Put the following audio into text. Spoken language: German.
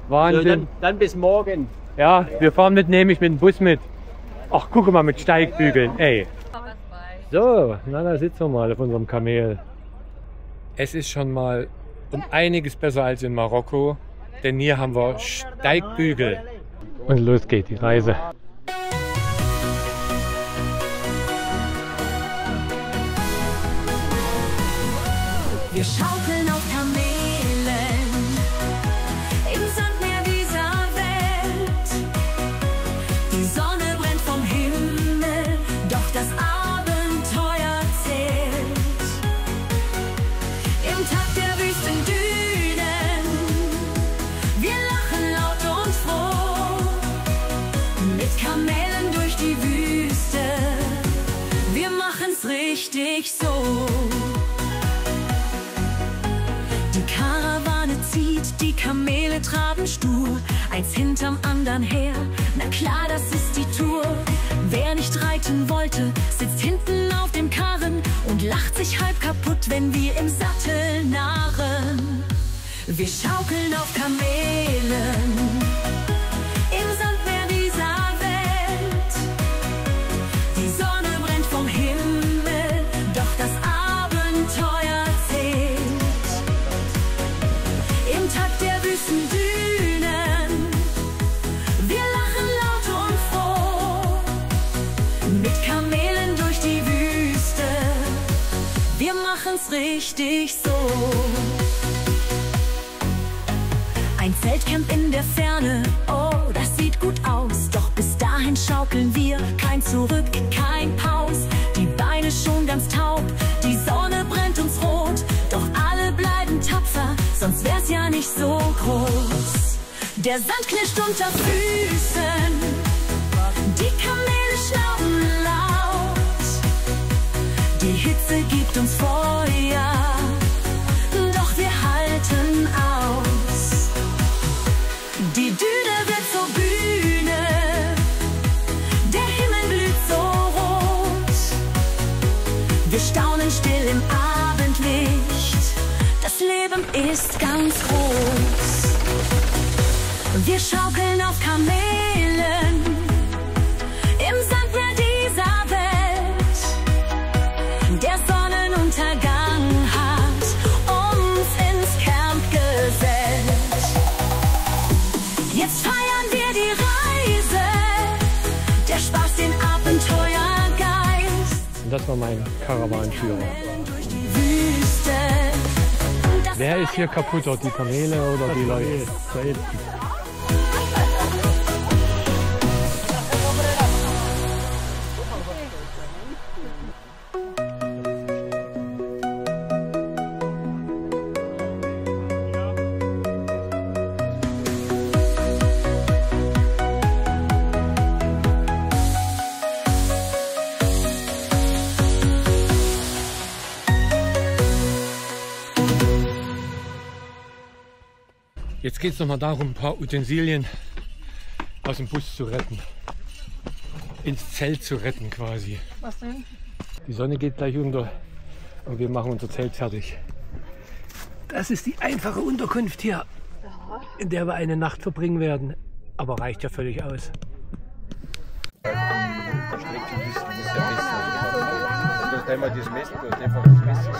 Wahnsinn. So, dann bis morgen. Ja, wir fahren nämlich mit dem Bus mit. Ach, guck mal, mit Steigbügeln, ey. So, na, da sitzen wir mal auf unserem Kamel. Es ist schon mal um einiges besser als in Marokko, denn hier haben wir Steigbügel. Und los geht die Reise. Wir schaukeln auf Kamelen im Sandmeer dieser Welt. Die Sonne brennt vom Himmel, doch das Abenteuer zählt. Im Takt der Wüstendünen, wir lachen laut und froh. Mit Kamelen durch die Wüste, wir machen's richtig so. Die Kamele traben stur, eins hinterm anderen her. Na klar, das ist die Tour. Wer nicht reiten wollte, sitzt hinten auf dem Karren und lacht sich halb kaputt, wenn wir im Sattel narren. Wir schaukeln auf Kamelen im Sandmeer dieser Welt. Die Sonne brennt vom Himmel, doch das Abenteuer zählt. Im Takt der Wüstendünen, wir lachen laut und froh. Mit Kamelen durch die Wüste, wir machen's richtig so. Ein Zeltcamp in der Ferne, oh, das sieht gut aus. Doch bis dahin schaukeln wir, kein Zurück, kein Paus. Die Beine schon ganz taub, die Sonne brennt uns rot. Doch alle bleiben tapfer, sonst wär's ja nicht so groß. Der Sand knirscht unter Füßen, die Kamele schnauben laut. Die Hitze gibt uns Feuer, doch wir halten aus. Die Düne wird zur Bühne, der Himmel blüht so rot. Wir staunen still im Abendlicht, das Leben ist ganz groß. Wir schaukeln auf Kamelen im Sandmeer dieser Welt. Der Sonnenuntergang hat uns ins Camp gesellt. Jetzt feiern wir die Reise, der Spaß, den Abenteuergeist. Und das war mein Karawanenführer. Wer ist hier kaputter, die Kamele oder die Leute? Jetzt geht es nochmal darum, ein paar Utensilien aus dem Bus zu retten. Ins Zelt zu retten quasi. Was denn? Die Sonne geht gleich unter und wir machen unser Zelt fertig. Das ist die einfache Unterkunft hier, in der wir eine Nacht verbringen werden. Aber reicht ja völlig aus. Einmal das Messer, einfach das Messer.